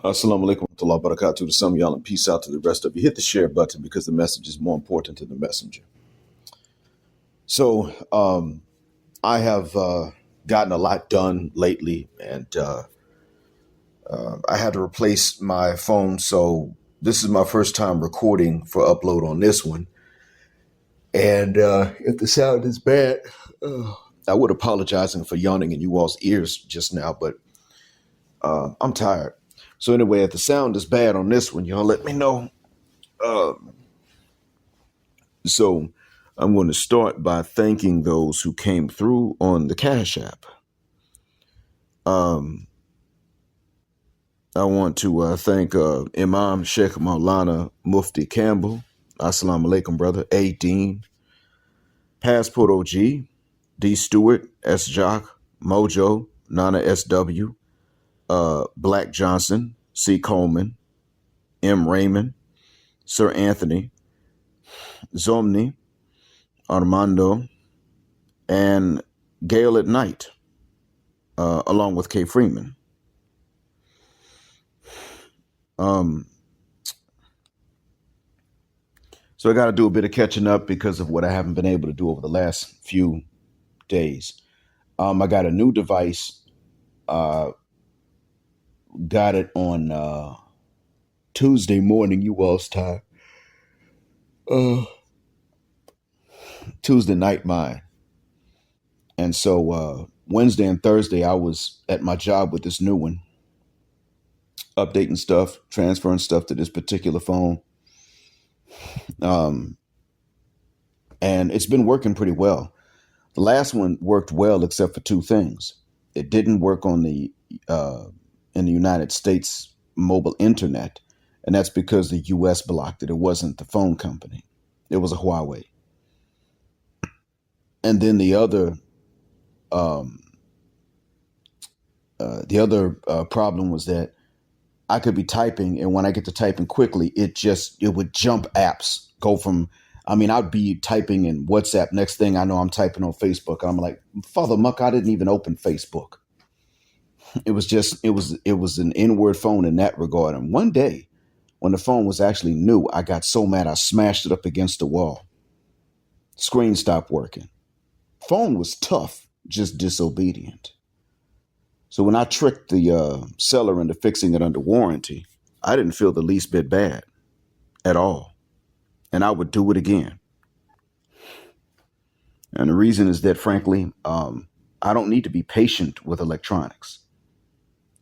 Assalamu alaikum wa rahmatullahi wa barakatuh to some of y'all and peace out to the rest of you. Hit the share button because the message is more important than the messenger. So I have gotten a lot done lately, and I had to replace my phone. So this is my first time recording for upload on this one. And if the sound is bad, I would apologize for yawning in you all's ears just now, but I'm tired. So anyway, if the sound is bad on this one, y'all let me know. So I'm going to start by thanking those who came through on the Cash App. I want to thank Imam Sheikh Maulana Mufti Campbell. Assalamu alaikum, brother. A. Dean. Passport OG. D. Stewart. S. Jock. Mojo. Nana S.W. Black Johnson. C. Coleman. M. Raymond. Sir Anthony. Zomni. Armando. And Gale at Night. Along with K. Freeman. So I got to do a bit of catching up because of what I haven't been able to do over the last few days. I got a new device. Got it on Tuesday morning, you all's time. Tuesday night, mine. And so Wednesday and Thursday, I was at my job with this new one, updating stuff, transferring stuff to this particular phone. And it's been working pretty well. The last one worked well, except for two things. It didn't work on in the United States mobile internet. And that's because the US blocked it. It wasn't the phone company. It was a Huawei. And then the other problem was that I could be typing, and when I get to typing quickly, it would jump apps, go from, I'd be typing in WhatsApp. Next thing I know, I'm typing on Facebook. I'm like, Father Muck, I didn't even open Facebook. It was an inward phone in that regard. And one day when the phone was actually new, I got so mad, I smashed it up against the wall. Screen stopped working. Phone was tough, just disobedient. So when I tricked the seller into fixing it under warranty, I didn't feel the least bit bad at all. And I would do it again. And the reason is that, frankly, I don't need to be patient with electronics.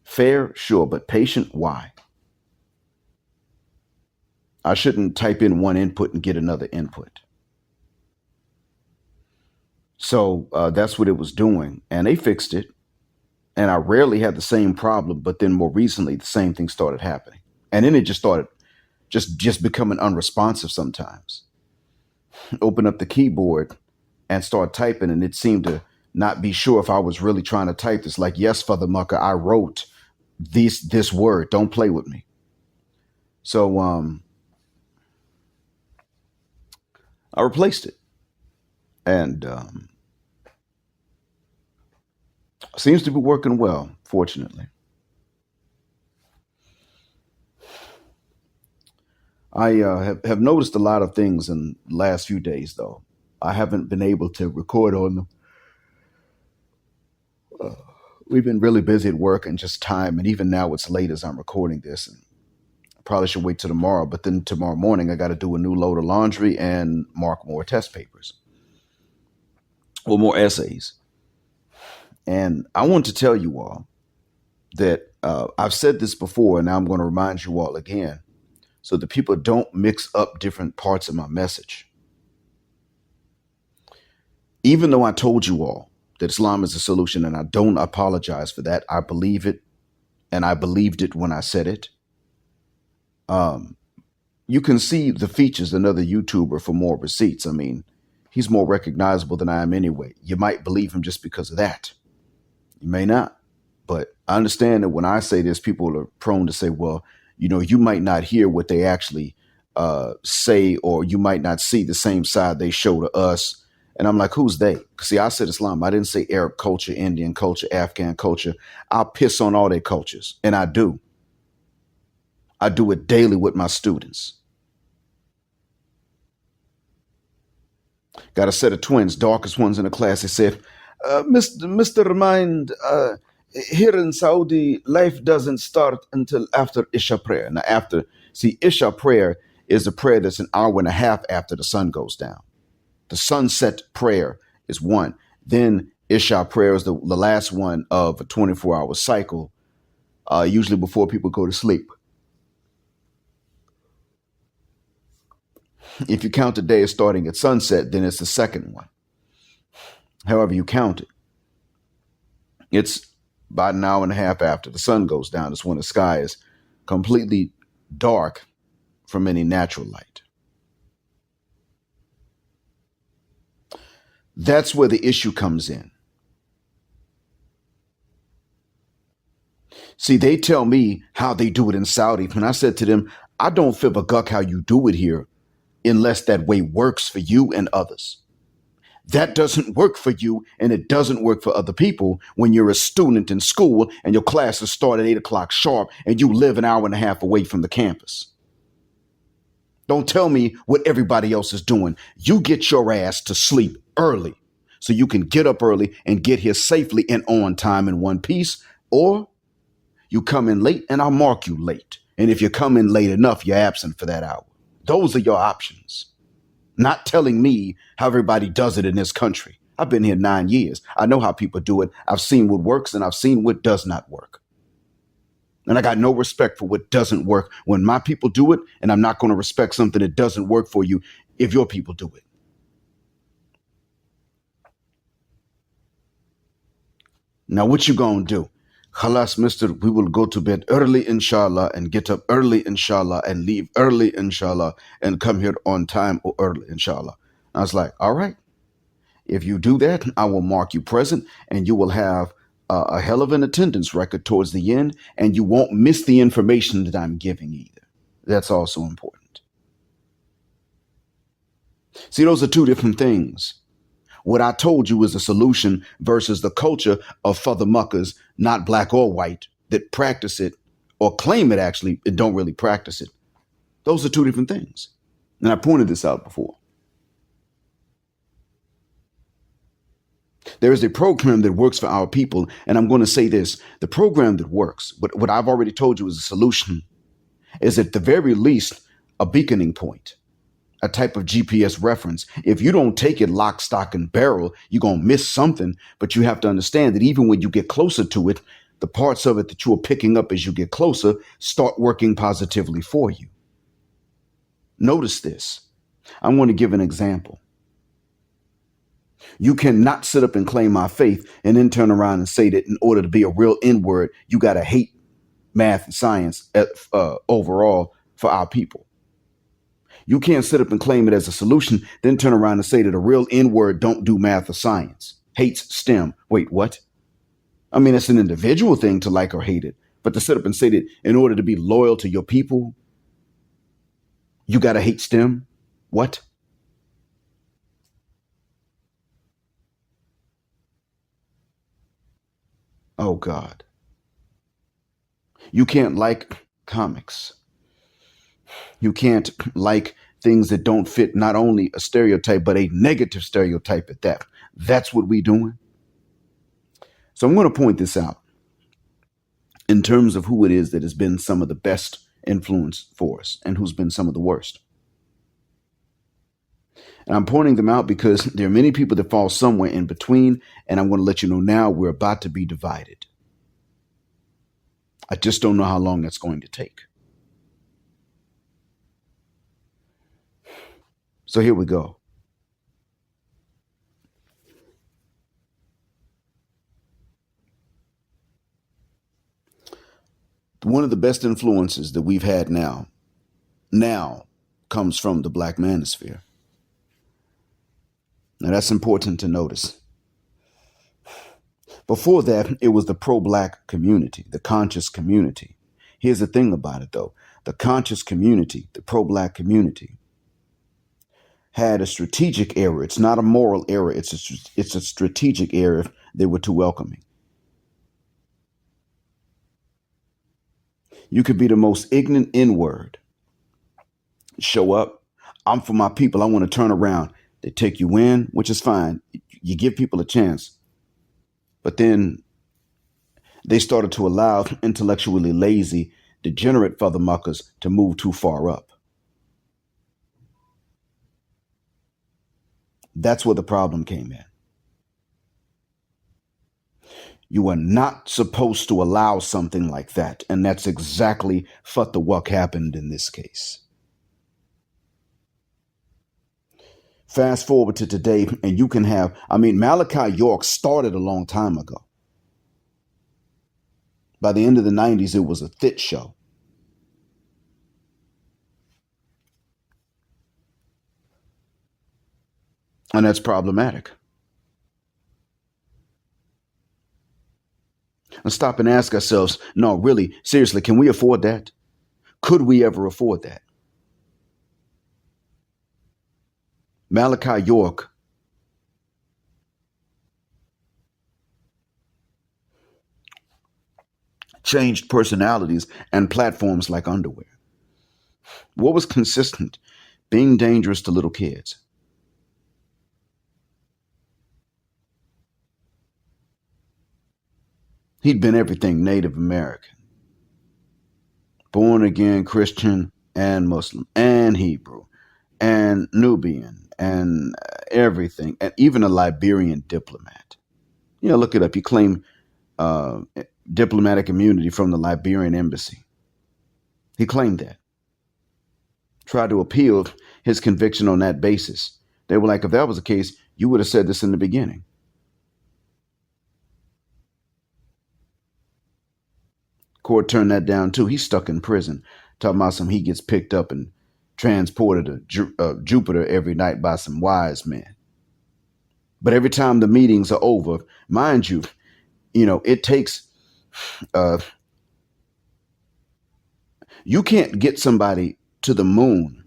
Fair, sure, but patient, why? I shouldn't type in one input and get another input. So that's what it was doing. And they fixed it. And I rarely had the same problem, but then more recently, the same thing started happening. And then it just started just becoming unresponsive sometimes. Open up the keyboard and start typing, and it seemed to not be sure if I was really trying to type this. Like, yes, Father Mucker, I wrote this word. Don't play with me. So I replaced it. And seems to be working well, fortunately. I have noticed a lot of things in the last few days, though. I haven't been able to record on them. We've been really busy at work and just time. And even now it's late as I'm recording this. And I probably should wait till tomorrow. But then tomorrow morning, I got to do a new load of laundry and mark more test papers. Or more essays. And I want to tell you all that I've said this before, and now I'm going to remind you all again, so that people don't mix up different parts of my message. Even though I told you all that Islam is the solution, and I don't apologize for that, I believe it, and I believed it when I said it. You can see the features another YouTuber for more receipts. He's more recognizable than I am anyway. You might believe him just because of that. You may not, but I understand that when I say this, people are prone to say, well, you might not hear what they actually say, or you might not see the same side they show to us. And I'm like, who's they? See, I said Islam. I didn't say Arab culture, Indian culture, Afghan culture. I'll piss on all their cultures, and I do. I do it daily with my students. Got a set of twins, darkest ones in the class. They said, Mr. Remind, here in Saudi, life doesn't start until after Isha prayer. Now, Isha prayer is a prayer that's an hour and a half after the sun goes down. The sunset prayer is one. Then Isha prayer is the last one of a 24-hour cycle, usually before people go to sleep. If you count the day as starting at sunset, then it's the second one. However you count it. It's about an hour and a half after the sun goes down. It's when the sky is completely dark from any natural light. That's where the issue comes in. See, they tell me how they do it in Saudi. When I said to them, I don't fib a guck how you do it here unless that way works for you and others. That doesn't work for you, and it doesn't work for other people when you're a student in school and your classes start at 8 o'clock sharp and you live an hour and a half away from the campus. Don't tell me what everybody else is doing. You get your ass to sleep early so you can get up early and get here safely and on time in one piece, or you come in late and I'll mark you late. And if you come in late enough, you're absent for that hour. Those are your options. Not telling me how everybody does it in this country. I've been here 9 years. I know how people do it. I've seen what works and I've seen what does not work. And I got no respect for what doesn't work when my people do it. And I'm not going to respect something that doesn't work for you if your people do it. Now, what you going to do? Khalas, mister, we will go to bed early, inshallah, and get up early, inshallah, and leave early, inshallah, and come here on time or early, inshallah. I was like, all right, if you do that, I will mark you present, and you will have a hell of an attendance record towards the end, and you won't miss the information that I'm giving either. That's also important. See, those are two different things. What I told you is a solution versus the culture of further muckers, not black or white, that practice it or claim it actually and don't really practice it. Those are two different things. And I pointed this out before. There is a program that works for our people. And I'm going to say this. The program that works, what I've already told you is a solution, is at the very least a beaconing point. A type of GPS reference. If you don't take it lock, stock, and barrel, you're going to miss something. But you have to understand that even when you get closer to it, the parts of it that you are picking up as you get closer start working positively for you. Notice this. I'm going to give an example. You cannot sit up and claim my faith and then turn around and say that in order to be a real N-word, you got to hate math and science overall for our people. You can't sit up and claim it as a solution, then turn around and say that a real N-word don't do math or science, hates STEM. Wait, what? I mean, it's an individual thing to like or hate it, but to sit up and say that in order to be loyal to your people, you got to hate STEM? What? Oh, God. You can't like comics. You can't like things that don't fit not only a stereotype, but a negative stereotype at that. That's what we're doing. So I'm going to point this out in terms of who it is that has been some of the best influence for us and who's been some of the worst. And I'm pointing them out because there are many people that fall somewhere in between. And I'm going to let you know now we're about to be divided. I just don't know how long that's going to take. So here we go. One of the best influences that we've had now comes from the black manosphere. Now that's important to notice. Before that, it was the pro-black community, the conscious community. Here's the thing about it, though. The conscious community, the pro-black community, had a strategic error. It's not a moral error. It's a strategic error. They were too welcoming. You could be the most ignorant N-word. Show up. I'm for my people. I want to turn around. They take you in, which is fine. You give people a chance. But then they started to allow intellectually lazy, degenerate fathermuckers to move too far up. That's where the problem came in. You are not supposed to allow something like that. And that's exactly what the wuck happened in this case. Fast forward to today, and you can have, Malachi York started a long time ago. By the end of the 90s, it was a fit show. And that's problematic. Let's stop and ask ourselves, no, really, seriously, can we afford that? Could we ever afford that? Malachi York changed personalities and platforms like underwear. What was consistent? Being dangerous to little kids. He'd been everything Native American, born again Christian and Muslim and Hebrew and Nubian and everything, and even a Liberian diplomat. Look it up. He claimed diplomatic immunity from the Liberian embassy. He claimed that. Tried to appeal his conviction on that basis. They were like, if that was the case, you would have said this in the beginning. Court turned that down too. He's stuck in prison. Talking about he gets picked up and transported to Jupiter every night by some wise men. But every time the meetings are over, mind you, it takes, you can't get somebody to the moon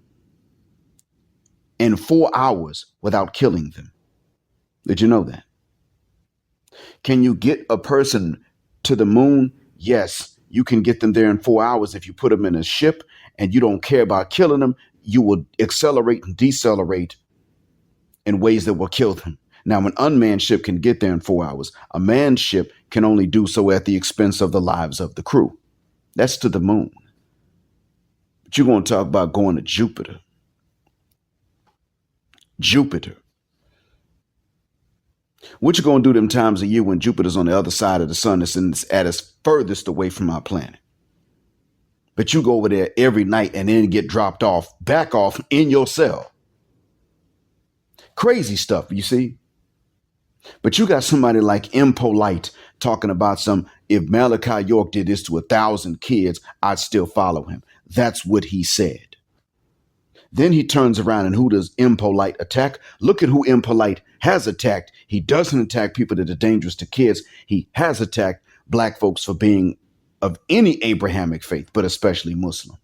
in 4 hours without killing them. Did you know that? Can you get a person to the moon? Yes, you can get them there in 4 hours. If you put them in a ship and you don't care about killing them, you will accelerate and decelerate in ways that will kill them. Now, an unmanned ship can get there in 4 hours. A manned ship can only do so at the expense of the lives of the crew. That's to the moon. But you're going to talk about going to Jupiter. Jupiter. What you going to do them times a year when Jupiter's on the other side of the sun, it's at its furthest away from our planet? But you go over there every night and then get dropped off, back off in your cell. Crazy stuff, you see? But you got somebody like Impolite talking about if Malachi York did this to 1,000 kids, I'd still follow him. That's what he said. Then he turns around and who does Impolite attack? Look at who Impolite has attacked. He doesn't attack people that are dangerous to kids. He has attacked black folks for being of any Abrahamic faith, but especially Muslim.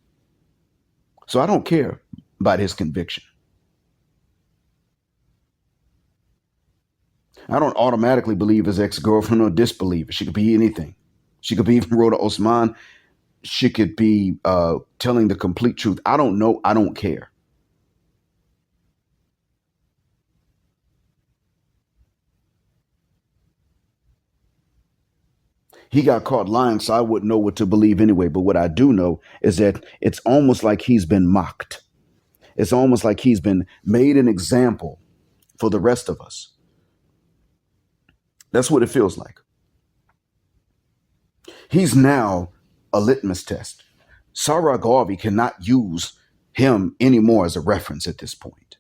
So I don't care about his conviction. I don't automatically believe his ex-girlfriend or disbelieve her. She could be anything. She could be even Rhoda Osman. She could be telling the complete truth. I don't know. I don't care. He got caught lying, so I wouldn't know what to believe anyway. But what I do know is that it's almost like he's been mocked. It's almost like he's been made an example for the rest of us. That's what it feels like. He's now a litmus test. Sarah Garvey cannot use him anymore as a reference at this point.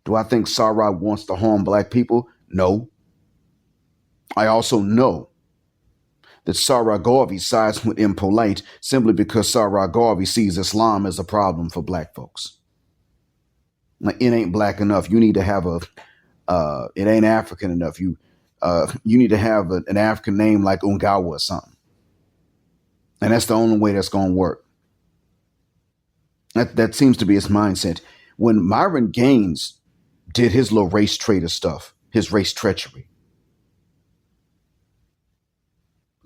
Do I think Sarah wants to harm black people? No. I also know that Sarah Garvey sides with Impolite simply because Sarah Garvey sees Islam as a problem for black folks. Like, it ain't black enough. You need to have it ain't African enough. You need to have an African name like Ungawa or something. And that's the only way that's going to work. That seems to be his mindset. When Myron Gaines did his little race traitor stuff, his race treachery,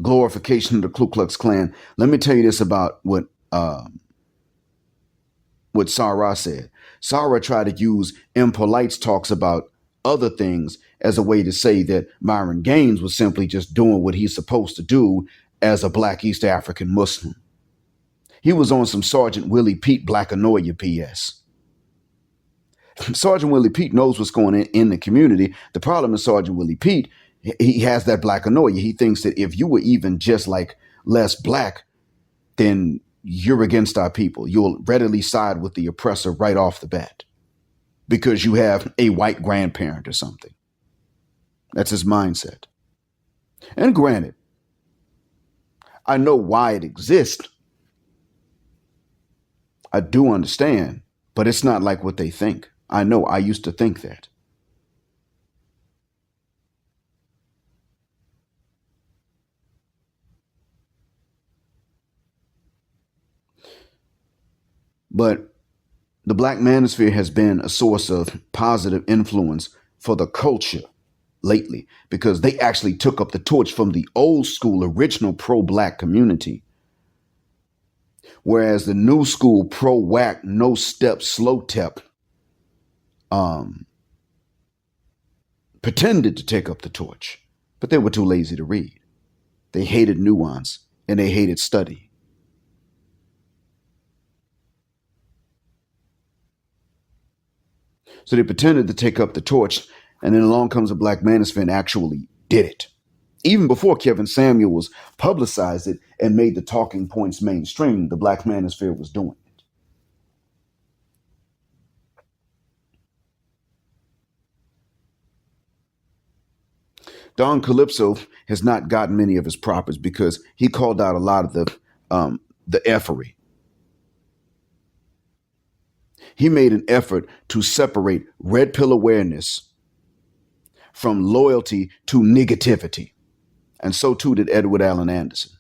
glorification of the Ku Klux Klan. Let me tell you this about what Sarah said. Sarah tried to use impolite's talks about other things as a way to say that Myron Gaines was simply just doing what he's supposed to do as a black East African Muslim. He was on some Sergeant Willie Pete Black Anoia BS. Sergeant Willie Pete knows what's going on in the community. The problem is Sergeant Willie Pete, he has that black anoia. He thinks that if you were even just like less black, then you're against our people. You'll readily side with the oppressor right off the bat because you have a white grandparent or something. That's his mindset. And granted, I know why it exists. I do understand, but it's not like what they think. I know I used to think that. But the black manosphere has been a source of positive influence for the culture lately because they actually took up the torch from the old school original pro-black community. Whereas the new school pro-wack, no step, slow tep pretended to take up the torch, but they were too lazy to read. They hated nuance and they hated study. So they pretended to take up the torch, and then along comes a black manosphere and actually did it. Even before Kevin Samuels publicized it and made the talking points mainstream, the black manosphere was doing it. Don Calypso has not gotten many of his propers because he called out a lot of the effery. He made an effort to separate red pill awareness from loyalty to negativity. And so too did Edward Allen Anderson.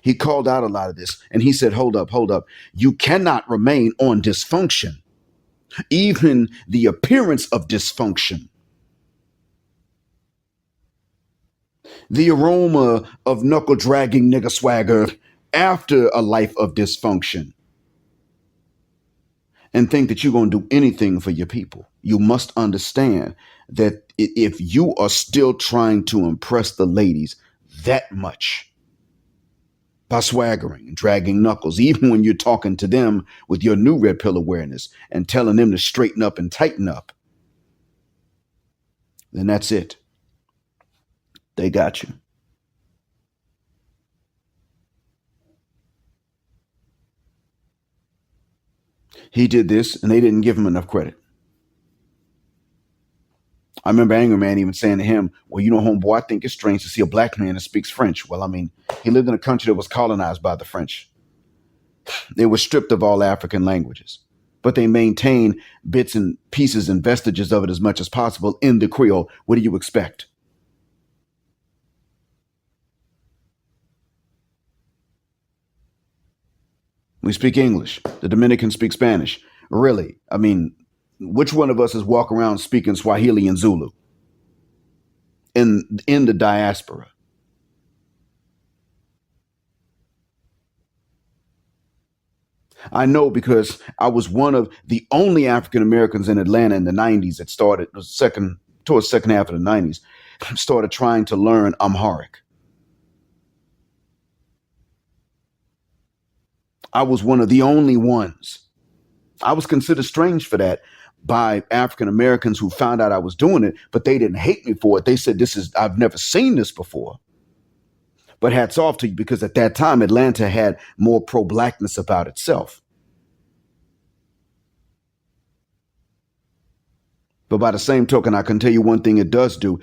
He called out a lot of this and he said, hold up. You cannot remain on dysfunction, even the appearance of dysfunction. The aroma of knuckle dragging nigger swagger after a life of dysfunction, and think that you're going to do anything for your people. You must understand that if you are still trying to impress the ladies that much by swaggering and dragging knuckles, even when you're talking to them with your new red pill awareness and telling them to straighten up and tighten up, then that's it. They got you. He did this and they didn't give him enough credit. I remember Angry Man even saying to him, well, you know, homeboy, I think it's strange to see a black man that speaks French. Well, I mean, he lived in a country that was colonized by the French. They were stripped of all African languages, but they maintain bits and pieces and vestiges of it as much as possible in the Creole. What do you expect? We speak English. The Dominicans speak Spanish. Really? I mean, which one of us is walking around speaking Swahili and Zulu in the diaspora? I know because I was one of the only African Americans in Atlanta in the 90s that started towards the second half of the 90s, started trying to learn Amharic. I was one of the only ones. I was considered strange for that by African Americans who found out I was doing it, but they didn't hate me for it. They said, I've never seen this before. But hats off to you, because at that time, Atlanta had more pro-blackness about itself. But by the same token, I can tell you one thing it does do.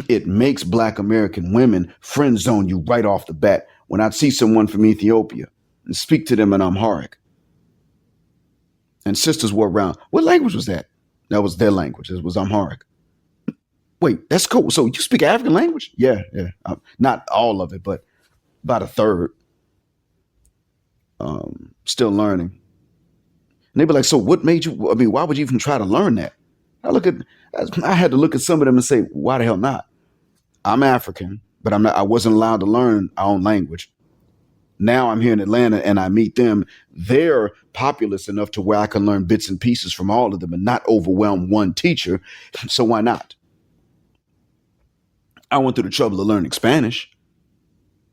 It makes black American women friend zone you right off the bat. When I see someone from Ethiopia and speak to them in Amharic, and sisters were around, what language was that? That was their language. It was Amharic. Wait, that's cool. So you speak African language? Yeah. Not all of it, but about a third. Still learning. And they'd be like, so what made you, I mean, why would you even try to learn that? I had to look at some of them and say, why the hell not? I'm African, but I'm not. I wasn't allowed to learn our own language. Now I'm here in Atlanta and I meet them. They're populous enough to where I can learn bits and pieces from all of them and not overwhelm one teacher. So why not? I went through the trouble of learning Spanish.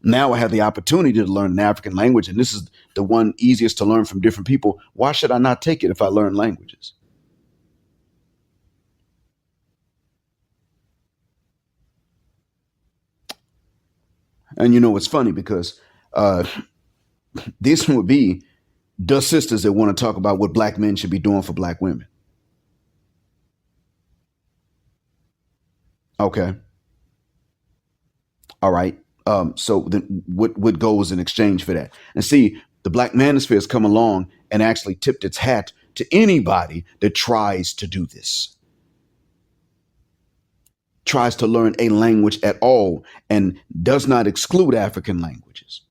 Now I have the opportunity to learn an African language, and this is the one easiest to learn from different people. Why should I not take it if I learn languages? And you know, it's funny because uh, these would be the sisters that want to talk about what black men should be doing for black women. Okay. All right. So then what goes in exchange for that? And see, the black manosphere has come along and actually tipped its hat to anybody that tries to do this, tries to learn a language at all, and does not exclude African languages.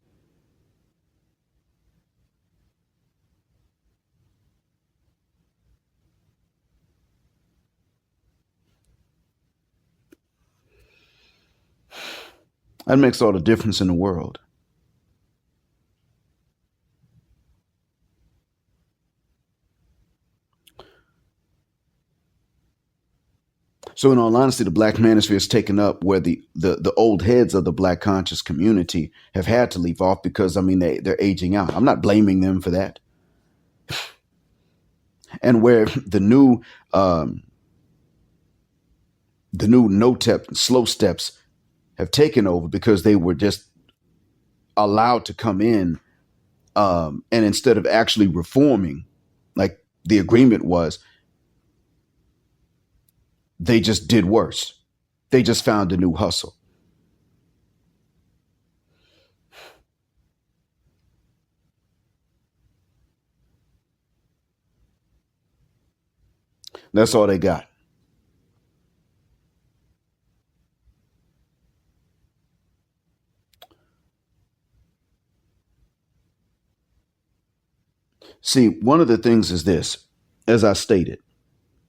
That makes all the difference in the world. So, in all honesty, the black manosphere has taken up where the old heads of the black conscious community have had to leave off because, I mean, they're aging out. I'm not blaming them for that. And where the new no tep slow steps have taken over because they were just allowed to come in, and instead of actually reforming, like the agreement was, they just did worse. They just found a new hustle. That's all they got. See, one of the things is this, as I stated,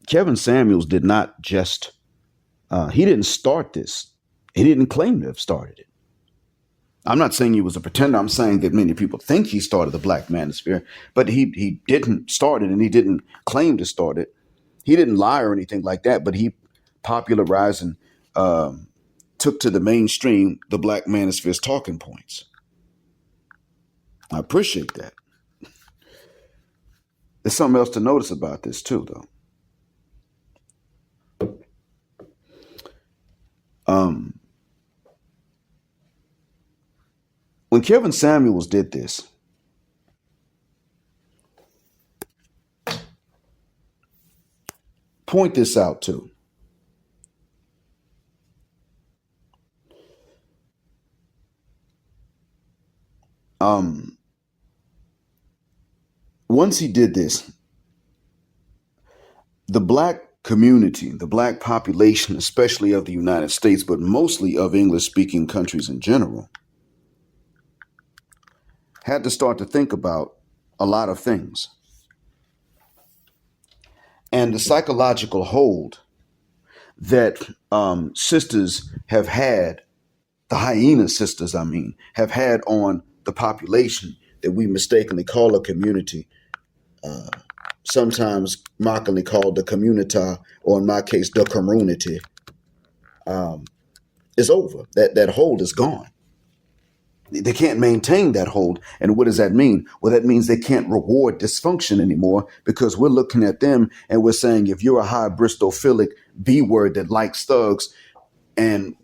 Kevin Samuels did not just, he didn't start this. He didn't claim to have started it. I'm not saying he was a pretender. I'm saying that many people think he started the Black Manosphere, but he didn't start it and he didn't claim to start it. He didn't lie or anything like that, but he popularized and took to the mainstream the Black Manosphere's talking points. I appreciate that. There's something else to notice about this too, though. Um, when Kevin Samuels did this, point this out too. Um, Once he did this, the black community, the black population, especially of the United States, but mostly of English speaking countries in general, had to start to think about a lot of things. And the psychological hold that sisters have had, the hyena sisters, I mean, have had on the population that we mistakenly call a community, uh, sometimes mockingly called the communita, or in my case, the community, um, is over. That hold is gone. They can't maintain that hold. And what does that mean? Well, that means they can't reward dysfunction anymore because we're looking at them and we're saying, if you're a hybristophilic B word that likes thugs, and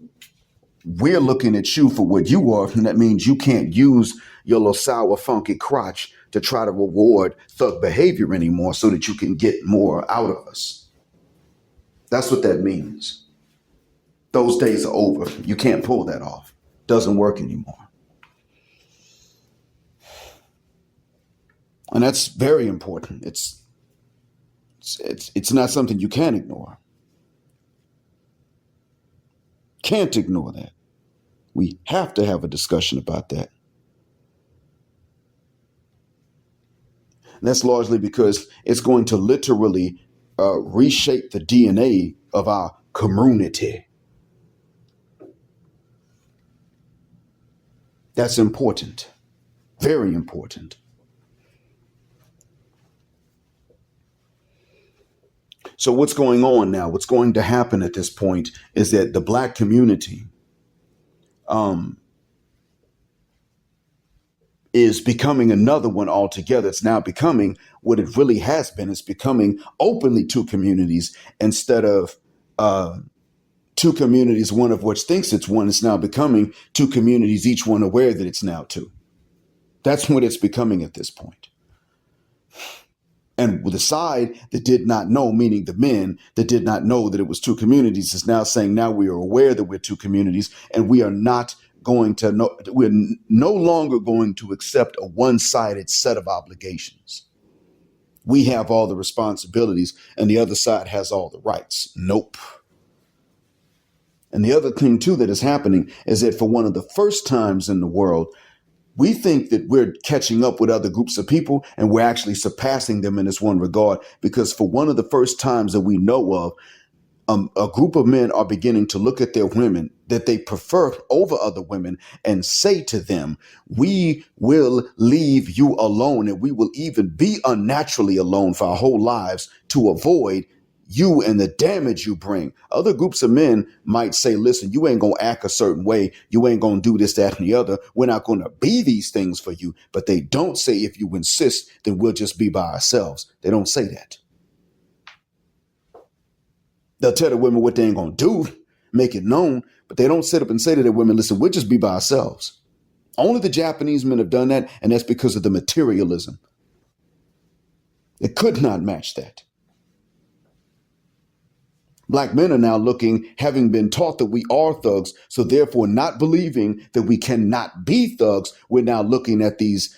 we're looking at you for what you are, and that means you can't use your little sour, funky crotch to try to reward thug behavior anymore so that you can get more out of us. That's what that means. Those days are over. You can't pull that off. Doesn't work anymore. And that's very important. It's not something you can ignore. Can't ignore that. We have to have a discussion about that. And that's largely because it's going to literally reshape the DNA of our community. That's important. Very important. So what's going on now? What's going to happen at this point is that the black community um, is becoming another one altogether. It's now becoming what it really has been. It's becoming openly two communities instead of uh, two communities, one of which thinks it's one. It's now becoming two communities, each one aware that it's now two. That's what it's becoming at this point. And the side that did not know, meaning the men that did not know that it was two communities, is now saying now we are aware that we're two communities, and we are not going to know, we're no longer going to accept a one-sided set of obligations. We have all the responsibilities and the other side has all the rights. Nope. And the other thing too that is happening is that for one of the first times in the world, we think that we're catching up with other groups of people and we're actually surpassing them in this one regard, because for one of the first times that we know of, a group of men are beginning to look at their women that they prefer over other women and say to them, we will leave you alone, and we will even be unnaturally alone for our whole lives to avoid you and the damage you bring. Other groups of men might say, listen, you ain't going to act a certain way. You ain't going to do this, that, and the other. We're not going to be these things for you. But they don't say, if you insist, then we'll just be by ourselves. They don't say that. They'll tell the women what they ain't going to do, make it known, but they don't sit up and say to their women, listen, we'll just be by ourselves. Only the Japanese men have done that, and that's because of the materialism. They could not match that. Black men are now looking, having been taught that we are thugs, so therefore not believing that we cannot be thugs, we're now looking at these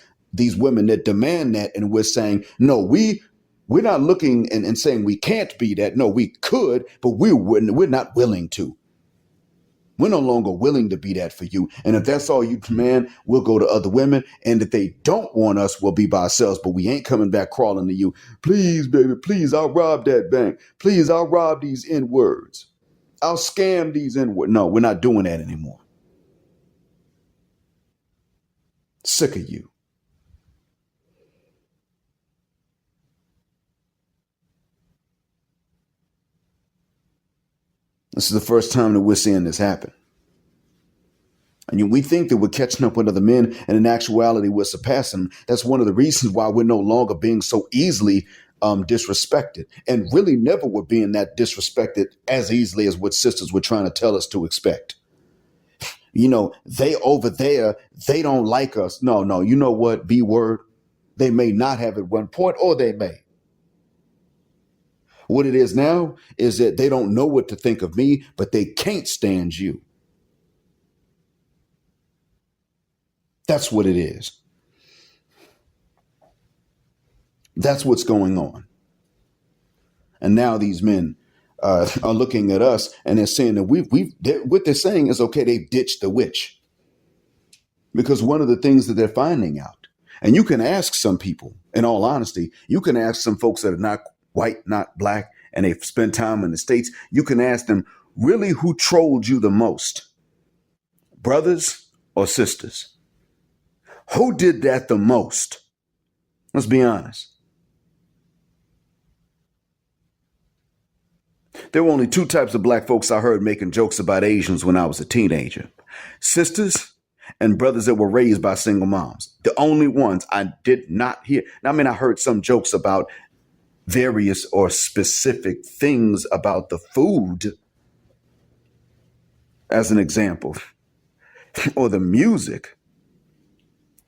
women that demand that, and we're saying, no, we're not looking and saying we can't be that. No, we could, but we're not willing to. We're no longer willing to be that for you. And if that's all you demand, we'll go to other women. And if they don't want us, we'll be by ourselves. But we ain't coming back crawling to you. Please, baby, please, I'll rob that bank. Please, I'll rob these N-words. I'll scam these N-words. No, we're not doing that anymore. Sick of you. This is the first time that we're seeing this happen. And we think that we're catching up with other men, and in actuality, we're surpassing them. That's one of the reasons why we're no longer being so easily disrespected, and really never were being that disrespected as easily as what sisters were trying to tell us to expect. You know, they over there, they don't like us. No, you know what? B word. They may not have at one point, or they may. What it is now is that they don't know what to think of me, but they can't stand you. That's what it is. That's what's going on. And now these men are looking at us and they're saying that what they're saying is, okay, they've ditched the witch. Because one of the things that they're finding out, and you can ask some people, in all honesty, you can ask some folks that are not white, not black, and they've spent time in the States, you can ask them, really, who trolled you the most? Brothers or sisters? Who did that the most? Let's be honest. There were only two types of black folks I heard making jokes about Asians when I was a teenager. Sisters and brothers that were raised by single moms. The only ones I did not hear. Now, I mean, I heard some jokes about various or specific things about the food, as an example, or the music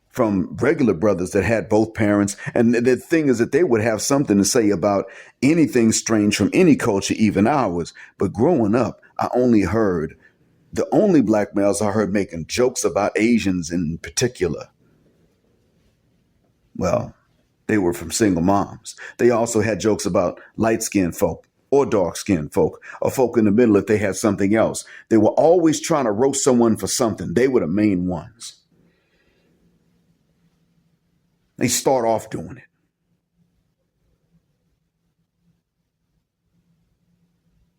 from regular brothers that had both parents. And the thing is that they would have something to say about anything strange from any culture, even ours. But growing up, I only heard, the only black males I heard making jokes about Asians in particular, well, they were from single moms. They also had jokes about light-skinned folk or dark-skinned folk or folk in the middle if they had something else. They were always trying to roast someone for something. They were the main ones. They start off doing it.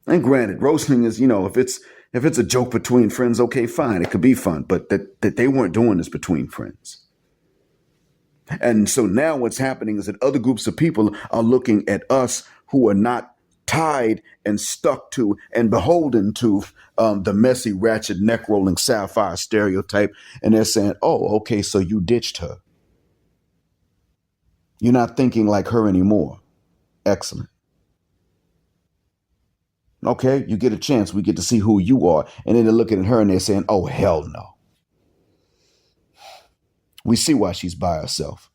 And granted, roasting is, if it's If it's a joke between friends, okay, fine, it could be fun, but that they weren't doing this between friends. And so now what's happening is that other groups of people are looking at us who are not tied and stuck to and beholden to the messy, ratchet, neck rolling sapphire stereotype. And they're saying, oh, okay, so you ditched her. You're not thinking like her anymore. Excellent. Okay, you get a chance. We get to see who you are. And then they're looking at her and they're saying, oh, hell no. We see why she's by herself.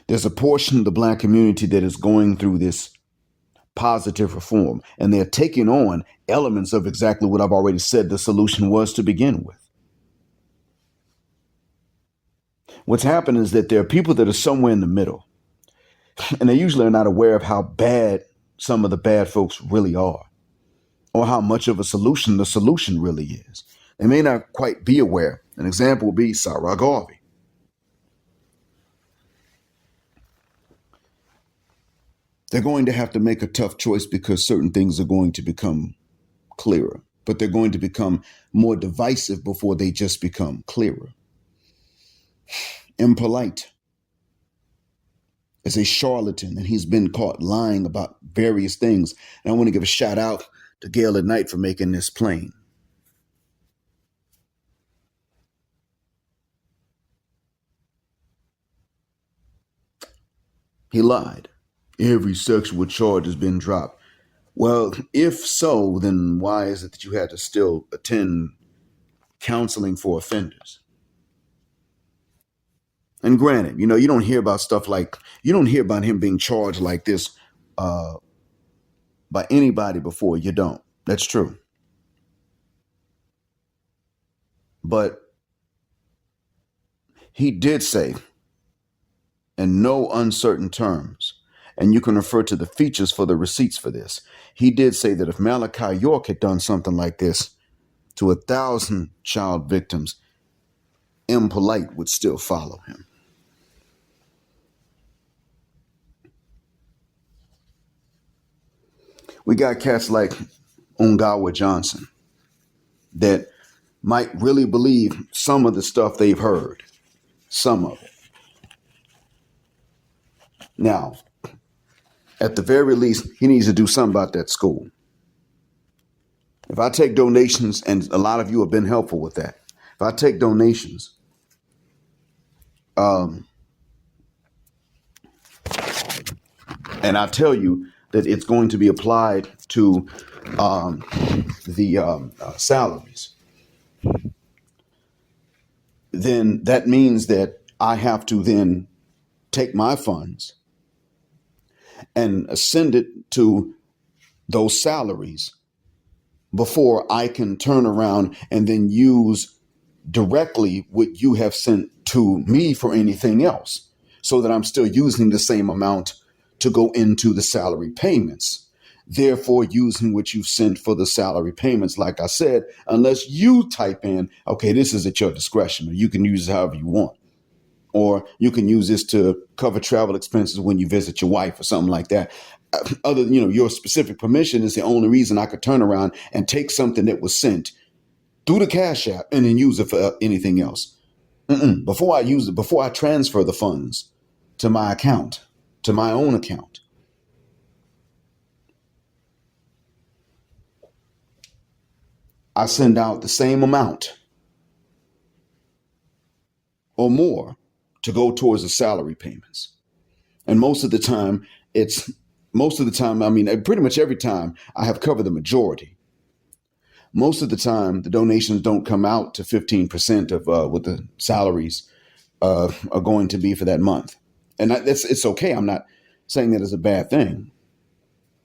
There's a portion of the Black community that is going through this positive reform, and they're taking on elements of exactly what I've already said the solution was to begin with. What's happened is that there are people that are somewhere in the middle, and they usually are not aware of how bad some of the bad folks really are, or how much of a solution the solution really is. They may not quite be aware. An example would be Sarah Garvey. They're going to have to make a tough choice because certain things are going to become clearer, but they're going to become more divisive before they just become clearer. Impolite is a charlatan, and he's been caught lying about various things. And I want to give a shout out to Gail at Night for making this plain. He lied. Every sexual charge has been dropped. Well, if so, then why is it that you had to still attend counseling for offenders? And granted, you don't hear about stuff like, you don't hear about him being charged like this by anybody before. You don't. That's true. But he did say, in no uncertain terms, and you can refer to the features for the receipts for this, he did say that if Malachi York had done something like this to 1,000 child victims, impolite would still follow him. We got cats like Ungawa Johnson that might really believe some of the stuff they've heard, some of it. Now, at the very least, he needs to do something about that school. If I take donations, and a lot of you have been helpful with that, if I take donations, and I tell you that it's going to be applied to the salaries, then that means that I have to then take my funds and send it to those salaries before I can turn around and then use directly what you have sent to me for anything else, so that I'm still using the same amount to go into the salary payments. Therefore, using what you've sent for the salary payments, like I said, unless you type in, okay, this is at your discretion, or you can use it however you want. Or you can use this to cover travel expenses when you visit your wife or something like that. Other than, your specific permission is the only reason I could turn around and take something that was sent through the Cash App and then use it for anything else. Before I use it, before I transfer the funds to my account, to my own account, I send out the same amount or more to go towards the salary payments. And most of the time, pretty much every time I have covered the majority. Most of the time, the donations don't come out to 15% of what the salaries are going to be for that month. And it's okay. I'm not saying that is a bad thing.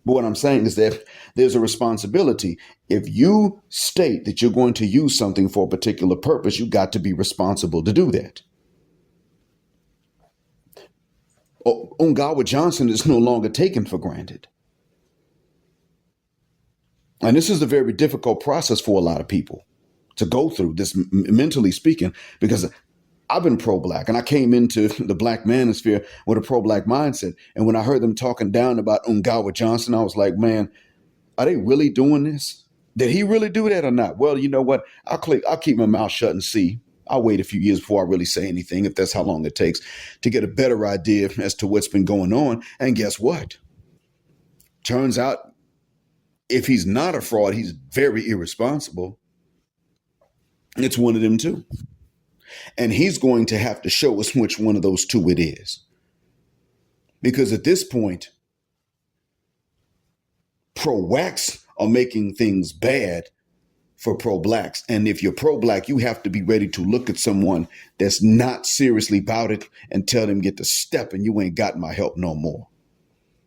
But what I'm saying is that there's a responsibility. If you state that you're going to use something for a particular purpose, you've got to be responsible to do that. Ungawa Johnson is no longer taken for granted. And this is a very difficult process for a lot of people to go through this, mentally speaking, because I've been pro-black, and I came into the black manosphere with a pro-black mindset. And when I heard them talking down about Ungawa Johnson, I was like, man, are they really doing this? Did he really do that or not? Well, you know what? I'll keep my mouth shut and see. I'll wait a few years before I really say anything, if that's how long it takes to get a better idea as to what's been going on. And guess what? Turns out, if he's not a fraud, he's very irresponsible. It's one of them too. And he's going to have to show us which one of those two it is. Because at this point, pro-wacks are making things bad for pro-blacks. And if you're pro-black, you have to be ready to look at someone that's not seriously about it and tell them get to step, and you ain't got my help no more.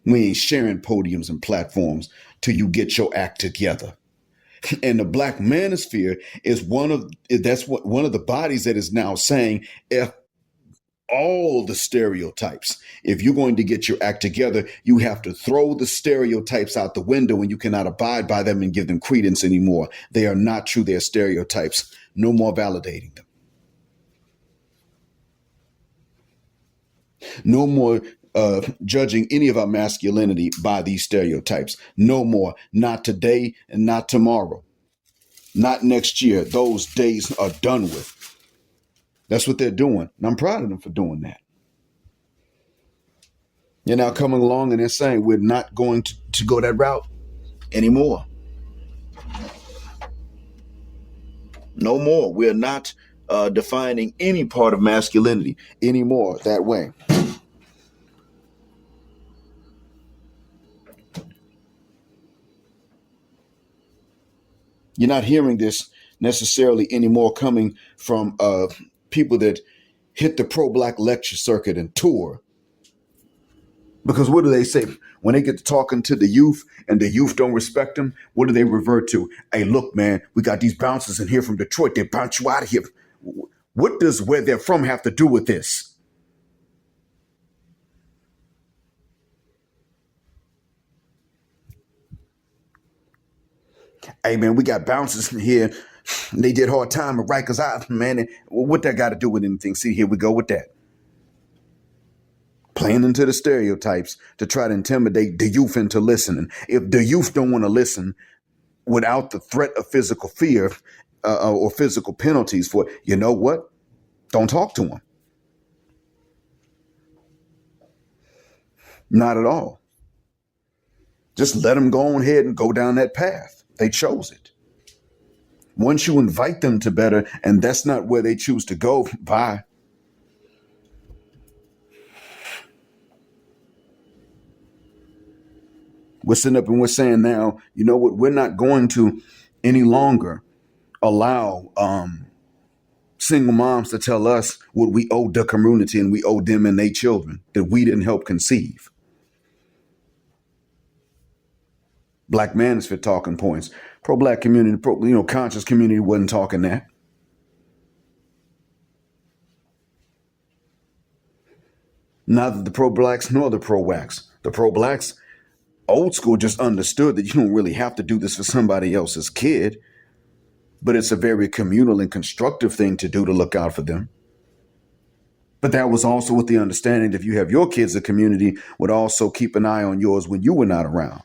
We ain't sharing podiums and platforms till you get your act together. And the black manosphere is one of the bodies that is now saying, if all the stereotypes, if you're going to get your act together, you have to throw the stereotypes out the window, and you cannot abide by them and give them credence anymore. They are not true. They're stereotypes. No more validating them. No more judging any of our masculinity by these stereotypes. No more. Not today and not tomorrow. Not next year. Those days are done with. That's what they're doing. And I'm proud of them for doing that. They're now coming along and they're saying we're not going to go that route anymore. No more. We're not defining any part of masculinity anymore that way. You're not hearing this necessarily anymore coming from people that hit the pro-black lecture circuit and tour. Because what do they say? When they get to talking to the youth and the youth don't respect them, what do they revert to? Hey, look, man, we got these bouncers in here from Detroit. They bounce you out of here. What does where they're from have to do with this? Hey, man, we got bouncers in here. They did hard time at Rikers Island, man. And what that got to do with anything? See, here we go with that. Playing into the stereotypes to try to intimidate the youth into listening. If the youth don't want to listen without the threat of physical fear or physical penalties for, you know what? Don't talk to them. Not at all. Just let them go on ahead and go down that path. They chose it. Once you invite them to better, and that's not where they choose to go, bye. We're sitting up and we're saying now, you know what? We're not going to any longer allow single moms to tell us what we owe the community and we owe them and their children that we didn't help conceive. Black manosphere talking points. Pro-black community, conscious community wasn't talking that. Neither the pro-blacks nor the pro-wacks. The pro-blacks, old school, just understood that you don't really have to do this for somebody else's kid, but it's a very communal and constructive thing to do to look out for them. But that was also with the understanding that if you have your kids, the community would also keep an eye on yours when you were not around.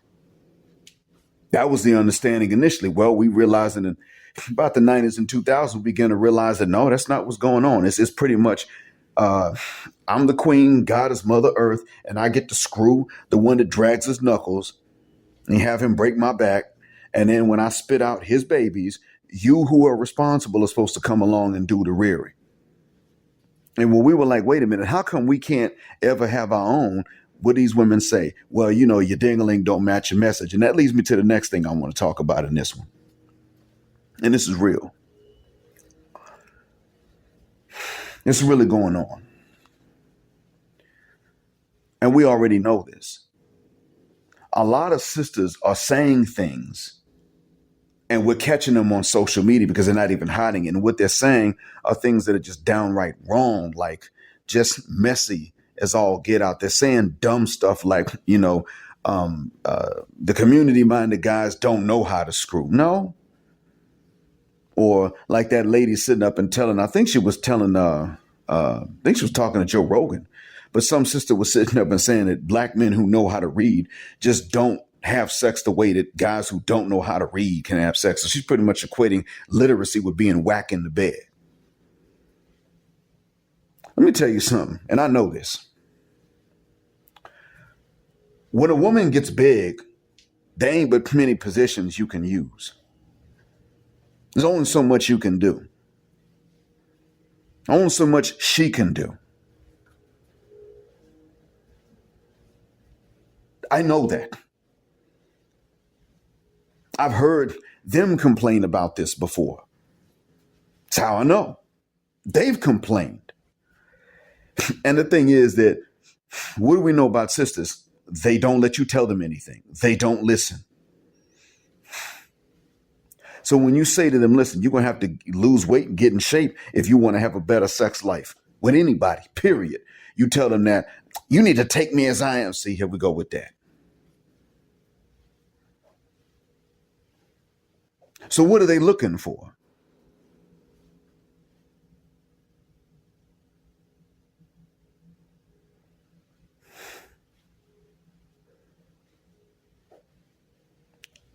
That was the understanding initially. Well, we realized in about the 90s and 2000s, we began to realize that, no, that's not what's going on. It's pretty much, I'm the queen, God is Mother Earth, and I get to screw the one that drags his knuckles and have him break my back. And then when I spit out his babies, you who are responsible are supposed to come along and do the rearing. And when we were like, wait a minute, how come we can't ever have our own? What these women say, well, your ding-a-ling don't match your message. And that leads me to the next thing I want to talk about in this one. And this is real. It's really going on. And we already know this. A lot of sisters are saying things and we're catching them on social media because they're not even hiding it. And what they're saying are things that are just downright wrong, like just messy as all get out. They're saying dumb stuff like, the community-minded guys don't know how to screw. No. Or like that lady sitting up and telling, I think she was telling I think she was talking to Joe Rogan, but some sister was sitting up and saying that black men who know how to read just don't have sex the way that guys who don't know how to read can have sex. So she's pretty much equating literacy with being whack in the bed. Let me tell you something, and I know this. When a woman gets big, there ain't but many positions you can use. There's only so much you can do. Only so much she can do. I know that. I've heard them complain about this before. That's how I know. They've complained. And the thing is that, what do we know about sisters? They don't let you tell them anything. They don't listen. So when you say to them, listen, you're going to have to lose weight and get in shape if you want to have a better sex life with anybody, period. You tell them that you need to take me as I am. See, here we go with that. So what are they looking for?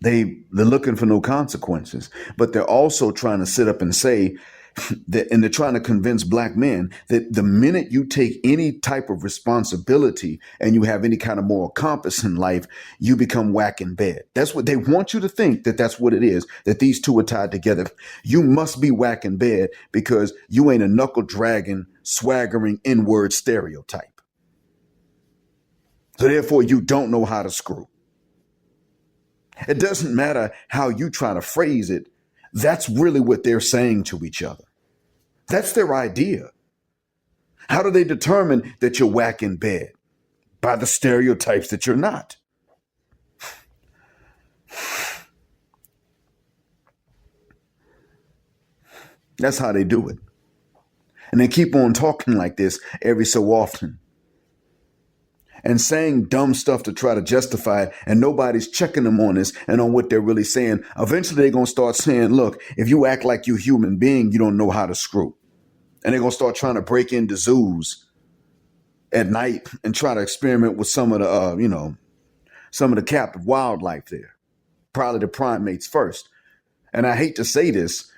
They're looking for no consequences, but they're also trying to sit up and say that, and they're trying to convince black men that the minute you take any type of responsibility and you have any kind of moral compass in life, you become whack in bed. That's what they want you to think, that that's what it is, that these two are tied together. You must be whack in bed because you ain't a knuckle dragging, swaggering N-word stereotype. So therefore you don't know how to screw. It doesn't matter how you try to phrase it. That's really what they're saying to each other. That's their idea. How do they determine that you're whack in bed? By the stereotypes that you're not. That's how they do it. And they keep on talking like this every so often. And saying dumb stuff to try to justify it, and nobody's checking them on this and on what they're really saying. Eventually, they're going to start saying, look, if you act like you're a human being, you don't know how to screw. And they're going to start trying to break into zoos at night and try to experiment with some of the, some of the captive wildlife there. Probably the primates first. And I hate to say this,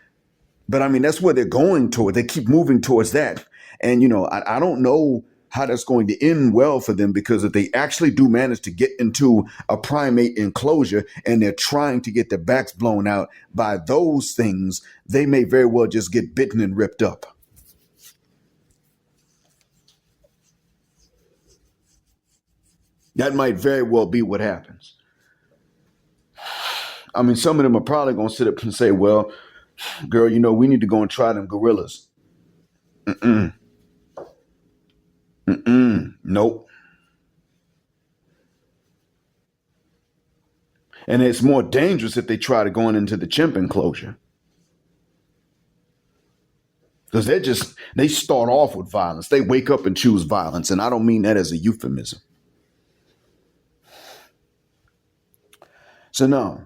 but I mean, that's where they're going toward. They keep moving towards that. And, I don't know how that's going to end well for them, because if they actually do manage to get into a primate enclosure and they're trying to get their backs blown out by those things, they may very well just get bitten and ripped up. That might very well be what happens. I mean, some of them are probably going to sit up and say, well, girl, we need to go and try them gorillas. Nope. And it's more dangerous if they try to go into the chimp enclosure. Because they start off with violence. They wake up and choose violence. And I don't mean that as a euphemism. So no.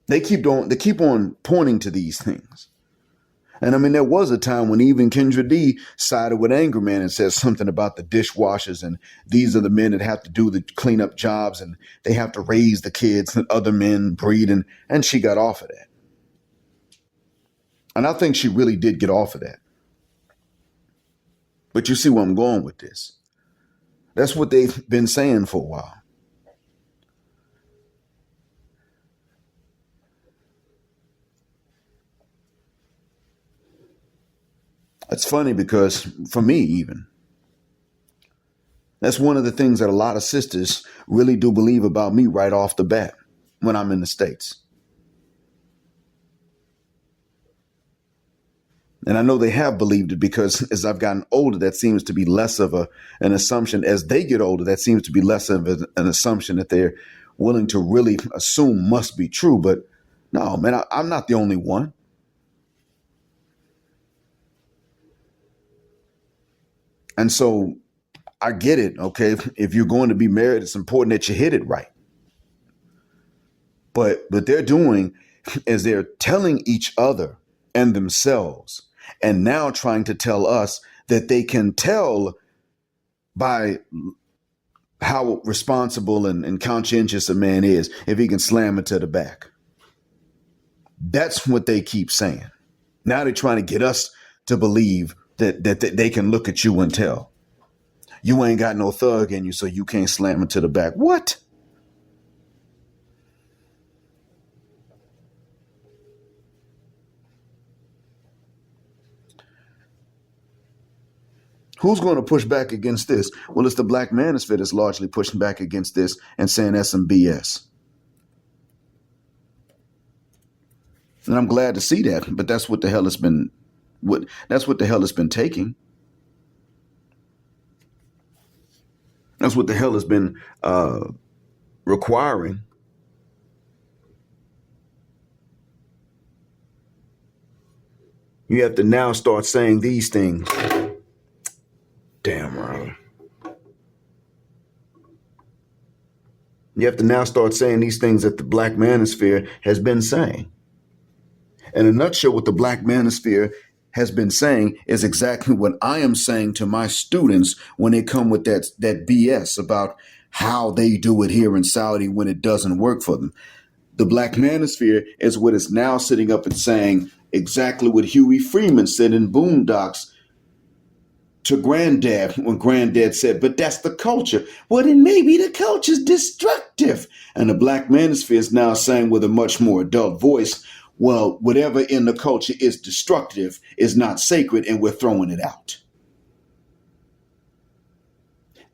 They keep on pointing to these things. And I mean, there was a time when even Kendra D sided with Angry Man and said something about the dishwashers, and these are the men that have to do the cleanup jobs, and they have to raise the kids that other men breed, and she got off of that. And I think she really did get off of that. But you see where I'm going with this. That's what they've been saying for a while. It's funny because for me, even, that's one of the things that a lot of sisters really do believe about me right off the bat when I'm in the States. And I know they have believed it because as I've gotten older, that seems to be less of an assumption. As they get older, that seems to be less of an assumption that they're willing to really assume must be true. But no, man, I'm not the only one. And so I get it. Okay. If you're going to be married, it's important that you hit it right. But what they're doing is they're telling each other and themselves, and now trying to tell us that they can tell by how responsible and conscientious a man is if he can slam it to the back. That's what they keep saying. Now they're trying to get us to believe that they can look at you and tell. You ain't got no thug in you, so you can't slam it to the back. What? Who's going to push back against this? Well, it's the black manosphere that's largely pushing back against this and saying that's some BS. And I'm glad to see that, but that's what the hell it's been. That's what the hell it's been taking. That's what the hell has been requiring. You have to now start saying these things. Damn right. You have to now start saying these things that the black manosphere has been saying. In a nutshell, what the black manosphere has been saying is exactly what I am saying to my students when they come with that BS about how they do it here in Saudi when it doesn't work for them. The black manosphere is what is now sitting up and saying exactly what Huey Freeman said in Boondocks to Granddad when Granddad said, but that's the culture. Well, then maybe the culture's destructive. And the black manosphere is now saying with a much more adult voice, well, whatever in the culture is destructive is not sacred, and we're throwing it out.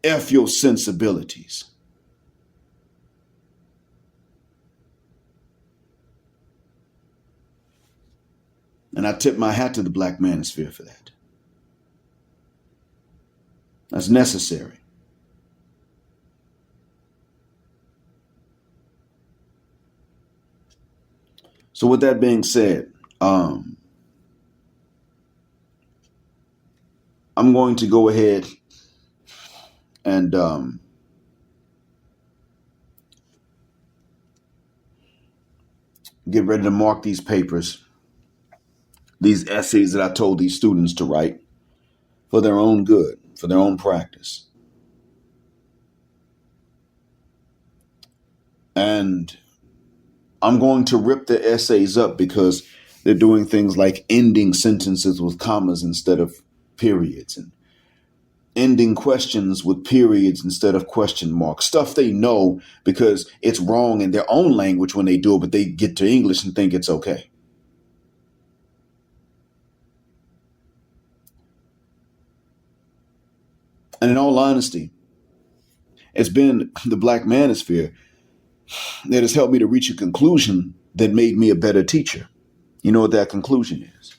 F your sensibilities. And I tip my hat to the black manosphere for that. That's necessary. So with that being said, I'm going to go ahead and get ready to mark these papers, these essays that I told these students to write for their own good, for their own practice. And I'm going to rip the essays up because they're doing things like ending sentences with commas instead of periods, and ending questions with periods instead of question marks. Stuff they know because it's wrong in their own language when they do it, but they get to English and think it's okay. And in all honesty, it's been the black manosphere that has helped me to reach a conclusion that made me a better teacher. You know what that conclusion is?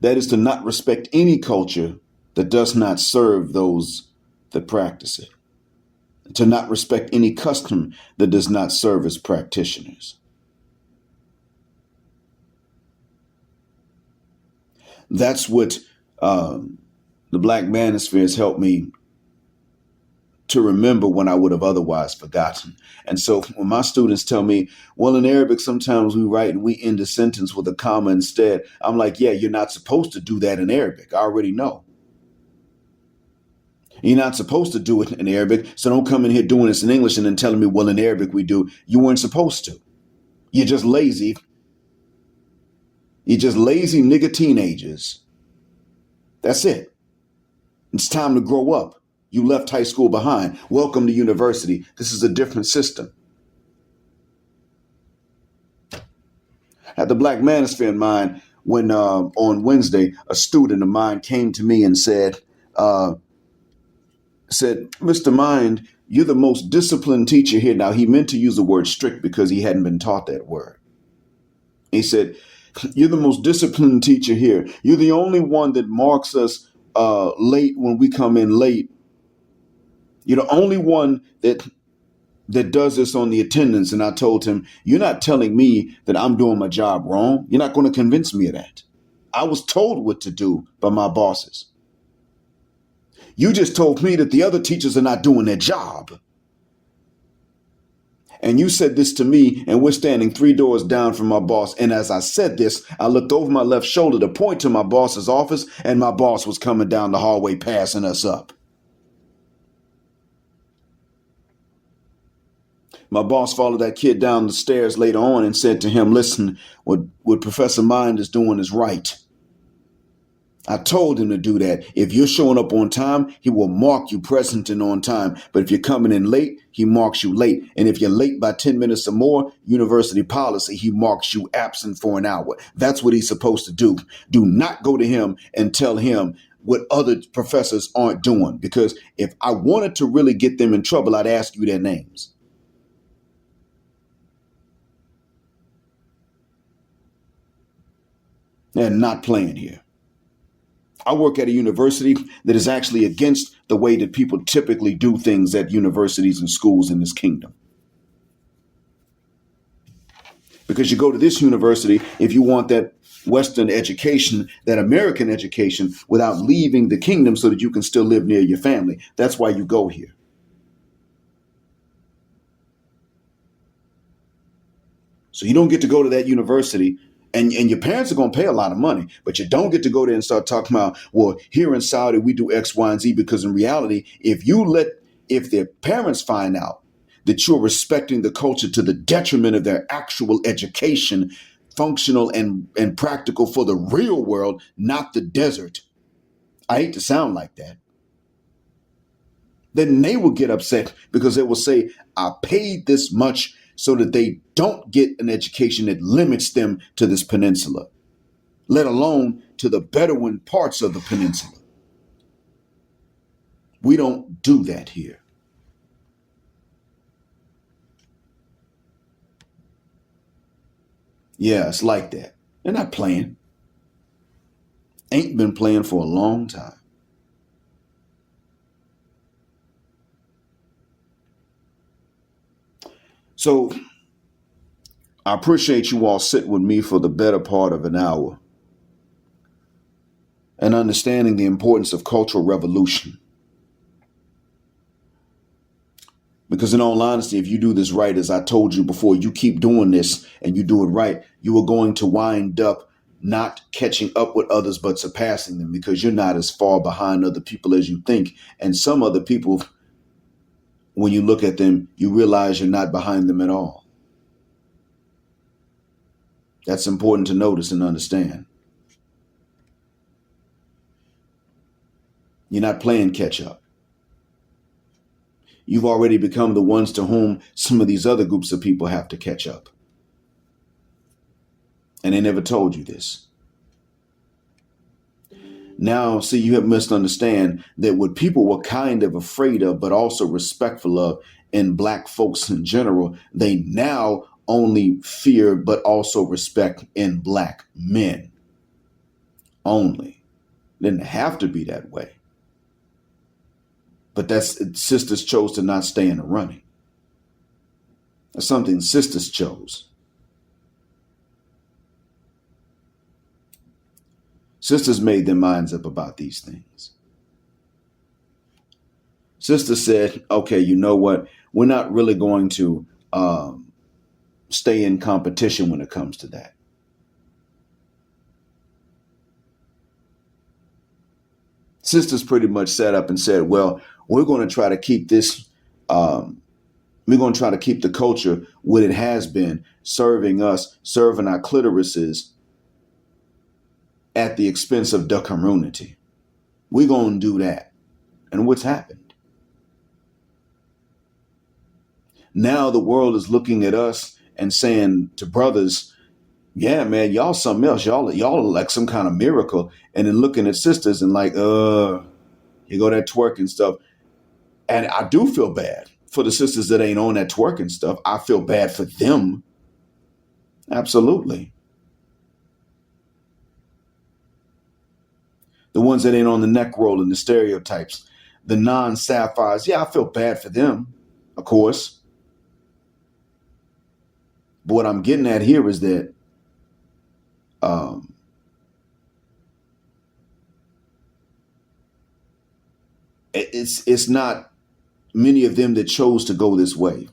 That is to not respect any culture that does not serve those that practice it. To not respect any custom that does not serve its practitioners. That's what the black manosphere has helped me to remember when I would have otherwise forgotten. And so when my students tell me, well, in Arabic, sometimes we write and we end a sentence with a comma instead. I'm like, yeah, you're not supposed to do that in Arabic. I already know. You're not supposed to do it in Arabic. So don't come in here doing this in English and then telling me, well, in Arabic we do. You weren't supposed to. You're just lazy. You're just lazy nigger teenagers. That's it. It's time to grow up. You left high school behind. Welcome to university. This is a different system. I had the black manosphere in mind when on Wednesday, a student of mine came to me and said, Mr. Mind, you're the most disciplined teacher here. Now, he meant to use the word strict because he hadn't been taught that word. He said, you're the most disciplined teacher here. You're the only one that marks us late when we come in late. You're the only one that does this on the attendance. And I told him, you're not telling me that I'm doing my job wrong. You're not going to convince me of that. I was told what to do by my bosses. You just told me that the other teachers are not doing their job. And you said this to me, and we're standing 3 doors down from my boss. And as I said this, I looked over my left shoulder to point to my boss's office, and my boss was coming down the hallway passing us up. My boss followed that kid down the stairs later on and said to him, listen, what Professor Mind is doing is right. I told him to do that. If you're showing up on time, he will mark you present and on time. But if you're coming in late, he marks you late. And if you're late by 10 minutes or more, university policy, he marks you absent for an hour. That's what he's supposed to do. Do not go to him and tell him what other professors aren't doing. Because if I wanted to really get them in trouble, I'd ask you their names. They're not playing here. I work at a university that is actually against the way that people typically do things at universities and schools in this kingdom. Because you go to this university if you want that Western education, that American education, without leaving the kingdom so that you can still live near your family. That's why you go here. So you don't get to go to that university. And your parents are going to pay a lot of money, but you don't get to go there and start talking about, well, here in Saudi, we do X, Y, and Z, because in reality, if their parents find out that you're respecting the culture to the detriment of their actual education, functional and practical for the real world, not the desert. I hate to sound like that. Then they will get upset because they will say, I paid this much so that they don't get an education that limits them to this peninsula, let alone to the Bedouin parts of the peninsula. We don't do that here. Yeah, it's like that. They're not playing. Ain't been playing for a long time. So I appreciate you all sitting with me for the better part of an hour and understanding the importance of cultural revolution. Because in all honesty, if you do this right, as I told you before, you keep doing this and you do it right, you are going to wind up not catching up with others, but surpassing them, because you're not as far behind other people as you think. And some other people, when you look at them, you realize you're not behind them at all. That's important to notice and understand. You're not playing catch up. You've already become the ones to whom some of these other groups of people have to catch up. And they never told you this. Now, see, you have misunderstand that what people were kind of afraid of, but also respectful of in Black folks in general, they now only fear, but also respect in Black men only. It didn't have to be that way. But sisters chose to not stay in the running. That's something sisters chose. Sisters made their minds up about these things. Sisters said, okay, you know what? We're not really going to stay in competition when it comes to that. Sisters pretty much sat up and said, well, we're going to try to keep this, we're going to try to keep the culture what it has been, serving us, serving our clitorises at the expense of the community. We're going to do that. And what's happened? Now the world is looking at us and saying to brothers, yeah, man, y'all something else. Y'all are like some kind of miracle. And then looking at sisters and like, you go that twerking stuff. And I do feel bad for the sisters that ain't on that twerking stuff. I feel bad for them. Absolutely. The ones that ain't on the neck roll and the stereotypes, the non-sapphires. Yeah, I feel bad for them, of course. But what I'm getting at here is that it's not many of them that chose to go this way.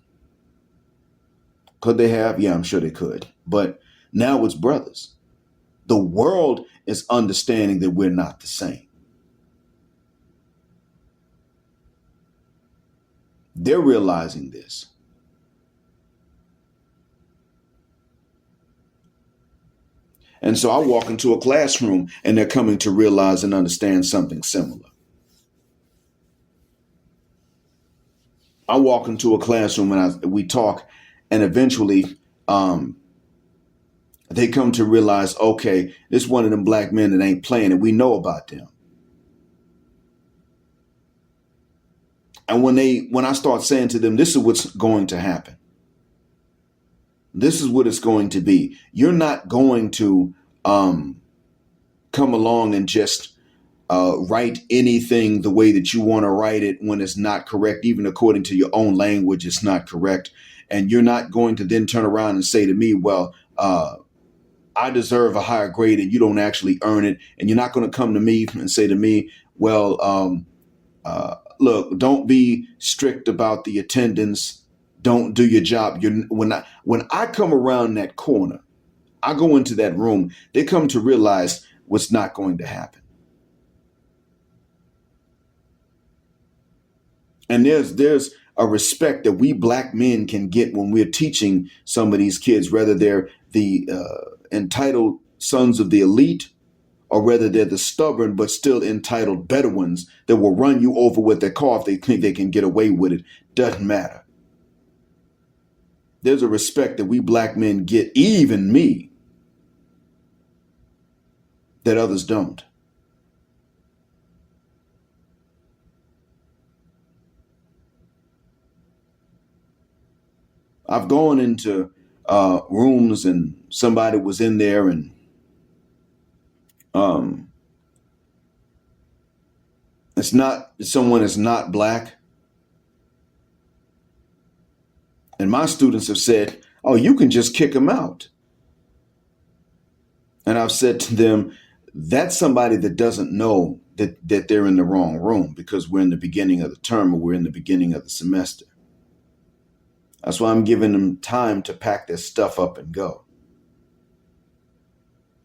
Could they have? Yeah, I'm sure they could. But now it's brothers. The world is understanding that we're not the same. They're realizing this. And so I walk into a classroom and they're coming to realize and understand something similar. I walk into a classroom and we talk, and eventually they come to realize, okay, this one of them black men that ain't playing, and we know about them. And when I start saying to them, this is what's going to happen. This is what it's going to be. You're not going to come along and just write anything the way that you want to write it when it's not correct, even according to your own language, it's not correct. And you're not going to then turn around and say to me, well, I deserve a higher grade and you don't actually earn it. And you're not going to come to me and say to me, well, look, don't be strict about the attendance. Don't do your job. When I come around that corner, I go into that room, they come to realize what's not going to happen. And there's a respect that we black men can get when we're teaching some of these kids, whether they're the entitled sons of the elite or whether they're the stubborn but still entitled Bedouins that will run you over with their car if they think they can get away with it. Doesn't matter. There's a respect that we black men get, even me, that others don't. I've gone into rooms and somebody was in there and someone is not black. And my students have said, oh, you can just kick them out. And I've said to them, that's somebody that doesn't know that they're in the wrong room, because we're in the beginning of the term or we're in the beginning of the semester. That's why I'm giving them time to pack their stuff up and go.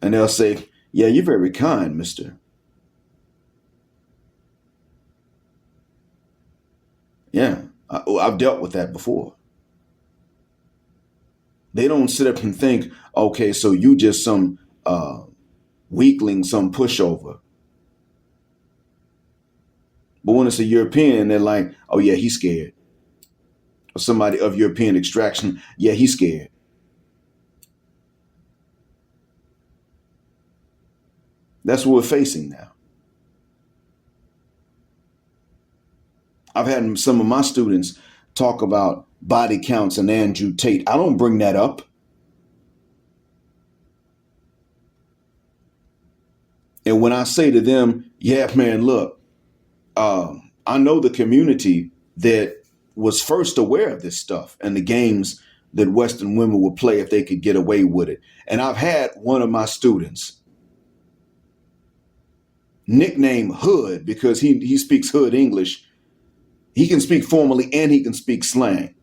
And they'll say, yeah, you're very kind, mister. Yeah, I've dealt with that before. They don't sit up and think, okay, so you just some weakling, some pushover. But when it's a European, they're like, oh yeah, he's scared. Or somebody of European extraction, yeah, he's scared. That's what we're facing now. I've had some of my students talk about body counts and Andrew Tate. I don't bring that up. And when I say to them, yeah, man, look, I know the community that was first aware of this stuff and the games that Western women would play if they could get away with it. And I've had one of my students nicknamed Hood because he speaks Hood English. He can speak formally and he can speak slang.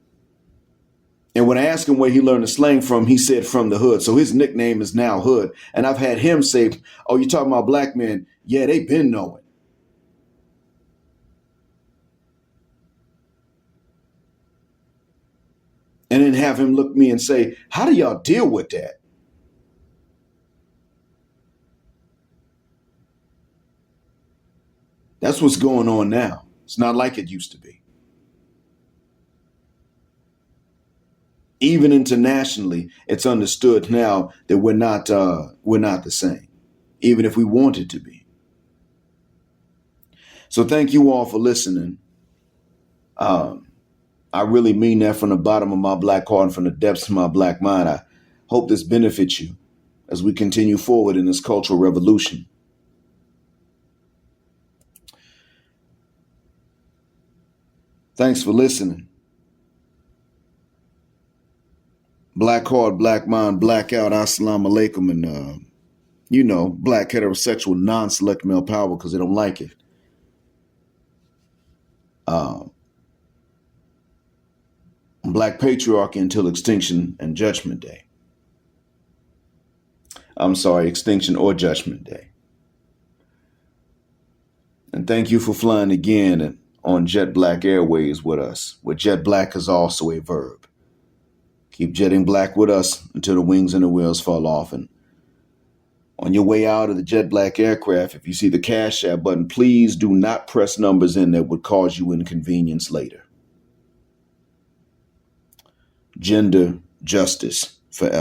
And when I asked him where he learned the slang from, he said from the hood. So his nickname is now Hood. And I've had him say, oh, you talking about black men? Yeah, they been knowing. And then have him look at me and say, how do y'all deal with that? That's what's going on now. It's not like it used to be. Even internationally, it's understood now that we're not the same, even if we wanted to be. So thank you all for listening. I really mean that from the bottom of my black heart and from the depths of my black mind. I hope this benefits you as we continue forward in this cultural revolution. Thanks for listening. Black heart, black mind, blackout, assalamu alaikum, and black heterosexual non-select male power because they don't like it. Black patriarchy until extinction and judgment day. I'm sorry, extinction or judgment day. And thank you for flying again on Jet Black Airways with us, where jet black is also a verb. Keep jetting black with us until the wings and the wheels fall off. And on your way out of the jet black aircraft, if you see the Cash App button, please do not press numbers in that would cause you inconvenience later. Gender justice forever.